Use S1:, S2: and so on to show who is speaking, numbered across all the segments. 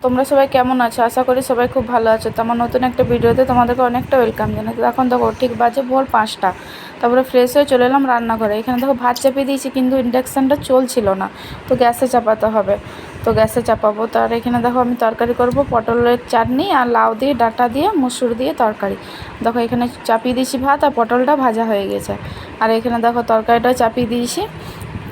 S1: তোমরা সবাই কেমন আছো? আশা করি সবাই খুব ভালো আছো। তো আমার নতুন একটা ভিডিওতে তোমাদেরকে অনেকটা ওয়েলকাম জানাই। তো এখন দেখো ঠিক বাজে ভোর 5টা। তারপরে ফ্রেশ হয়ে চলে এলাম রান্নাঘরে। এখানে দেখো ভাত চাপিয়ে দিয়েছি, কিন্তু ইন্ডাকশানটা চলছিল না, তো গ্যাসে চাপাতে হবে। তো গ্যাসে চাপাবো। তো আর এখানে দেখো আমি তরকারি করব, পটলের চাটনি আর লাউ দিয়ে ডাঁটা দিয়ে মসুর দিয়ে তরকারি। দেখো এখানে চাপিয়ে দিয়েছি ভাত, আর পটলটা ভাজা হয়ে গেছে। আর এখানে দেখো তরকারিটা চাপিয়ে দিয়েছি।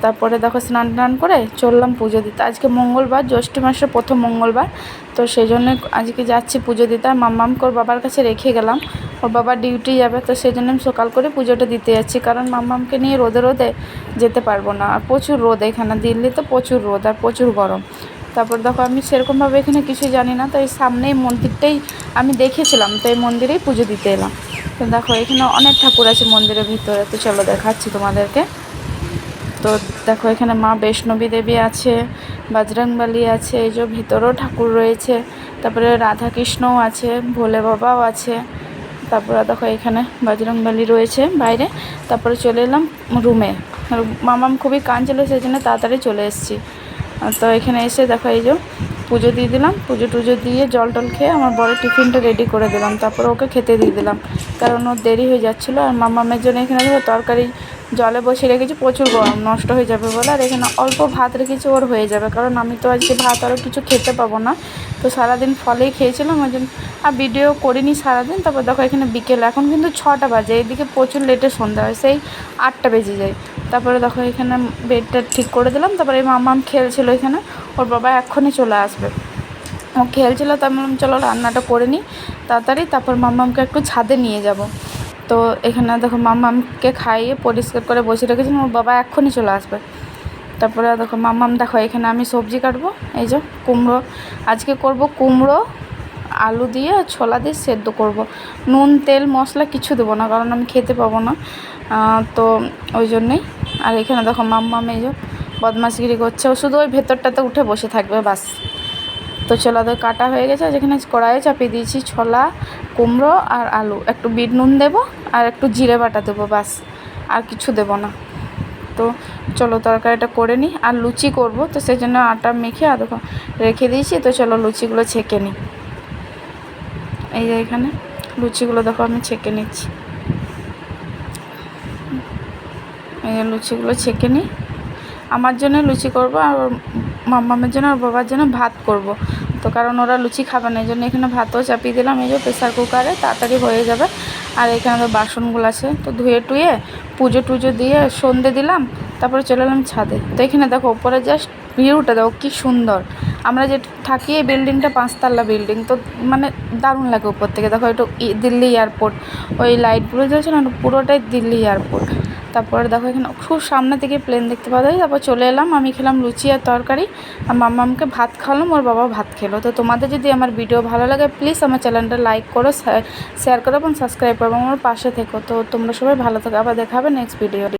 S1: তারপরে দেখো স্নান টান করে চললাম পুজো দিতে। আজকে মঙ্গলবার, জ্যৈষ্ঠ মাসের প্রথম মঙ্গলবার, তো সেই জন্য আজকে যাচ্ছি পুজো দিতে। আর মাম্মামকে ওর বাবার কাছে রেখে গেলাম, ওর বাবা ডিউটি যাবে, তো সেই জন্য আমি সকাল করে পুজোটা দিতে যাচ্ছি। কারণ মাম্মামকে নিয়ে রোদে রোদে যেতে পারবো না, আর প্রচুর রোদ এখানে, দিল্লিতে প্রচুর রোদ আর প্রচুর গরম। তারপর দেখো আমি সেরকমভাবে এখানে কিছু জানি না, তো এই সামনেই মন্দিরটাই আমি দেখেছিলাম, তো এই মন্দিরেই পুজো দিতে এলাম। তো দেখো এখানে অনেক ঠাকুর আছে মন্দিরের ভিতরে, তো চলো দেখাচ্ছি তোমাদেরকে। তো দেখো এখানে মা বৈষ্ণবী দেবী আছে, বজরংবলী আছে, এই যে ভিতরেও ঠাকুর রয়েছে, তারপরে রাধাকৃষ্ণও আছে, ভোলে বাবাও আছে। তারপরে দেখো এখানে বজরংবলী রয়েছে বাইরে। তারপরে চলে এলাম রুমে। মামাম খুবই কাঁদছিল, সেই জন্য তাড়াতাড়ি চলে এসেছি। তো এখানে এসে দেখো এই যে পুজো দিয়ে দিলাম, পুজো টুজো দিয়ে জল টল খেয়ে আমার বড় টিফিনটা রেডি করে দিলাম। তারপরে ওকে খেতে দিয়ে দিলাম, কারণ ওর দেরি হয়ে যাচ্ছিলো। আর মামামের জন্য এখানে দেখো তরকারি জলে বসিয়ে রেখেছি, প্রচুর গরম, নষ্ট হয়ে যাবে বলে। আর এখানে অল্প ভাত রেখেছি, ওর হয়ে যাবে, কারণ আমি তো আজকে ভাত আরও কিছু খেতে পাবো না। তো সারাদিন ফলেই খেয়েছিলাম, ওই জন্য আর ভিডিও করিনি সারাদিন। তারপর দেখো এখানে বিকেল, এখন কিন্তু 6টা বাজে, এদিকে প্রচুর লেটে সন্ধ্যা হয়, সেই 8টা বেজে যায়। তারপরে দেখো এখানে বেডটা ঠিক করে দিলাম। তারপরে এই মামাম খেলছিল এখানে, ওর বাবা এক্ষুনি চলে আসবে। ও খেলছিলো, তার বললাম চলো রান্নাটা করে নিই তাড়াতাড়ি, তারপর মাম্মামকে একটু ছাদে নিয়ে যাব। তো এখানে দেখো মাম্মামকে খাইয়ে পরিষ্কার করে বসে রেখেছিলাম, ওর বাবা এক্ষুনি চলে আসবে। তারপরে দেখো মাম্মাম, দেখো এখানে আমি সবজি কাটবো, এই যে কুমড়ো আজকে করব, কুমড়ো আলু দিয়ে ছোলা দিয়ে সেদ্ধ করব। নুন তেল মশলা কিছু দেবো না, কারণ আমি খেতে পাবো না, তো ওই জন্যেই। আর এখানে দেখো মাম্মাম এই যে বদমাশগিরি করছে, ও শুধু ওই ভেতরটাতে উঠে বসে থাকবে বাস। তো ছোলা তো কাটা হয়ে গেছে, যেখানে কড়াইয়ে চাপিয়ে দিয়েছি ছোলা, কুমড়ো আর আলু, একটু বিট নুন দেবো আর একটু জিরে বাটা দেবো, বাস, আর কিছু দেবো না। তো চলো তরকারিটা করে নিই। আর লুচি করব, তো সেই জন্য আটা মেখে আর দেখো রেখে দিয়েছি। তো চলো লুচিগুলো ছেঁকে নিই। এই যে এখানে লুচিগুলো দেখো আমি ছেঁকে নিচ্ছি, এই যে লুচিগুলো ছেঁকে নিই। আমার জন্য লুচি করব, আর ওর মাম্মামের জন্য, ওর বাবার জন্য ভাত করব। তো কারণ ওরা লুচি খাবে না, এই জন্য এখানে ভাতও চাপিয়ে দিলাম, এই যে প্রেসার কুকারে, তাড়াতাড়ি হয়ে যাবে। আর এখানে তো বাসনগুলো আছে, তো ধুয়ে টুয়ে পুজো টুজো দিয়ে সন্ধে দিলাম। তারপরে চলে এলাম ছাদে। তো এখানে দেখো ওপরে জাস্ট ভিউটা দেখো কী সুন্দর। আমরা যে থাকি এই বিল্ডিংটা 5তলা বিল্ডিং, তো মানে দারুণ লাগে উপর থেকে। দেখো একটু দিল্লি এয়ারপোর্ট, ওই লাইটগুলো জ্বলছে না, পুরোটাই দিল্লি এয়ারপোর্ট। তারপরে দেখো এখানে খুব সামনে থেকে প্লেন দেখতে পাওয়া যায়। তারপর চলে এলাম, আমি খেলাম লুচি আর তরকারি, আর মাম্মামকে ভাত খাওয়ালাম, ওর বাবা ভাত খেলো। তো তোমাদের যদি আমার ভিডিও ভালো লাগে, প্লিজ আমার চ্যানেলটা লাইক করো, শেয়ার করো এবং সাবস্ক্রাইব করো, আমার পাশে থেকো। তো তোমরা সবাই ভালো থাকো, আবার দেখা হবে নেক্সট ভিডিও।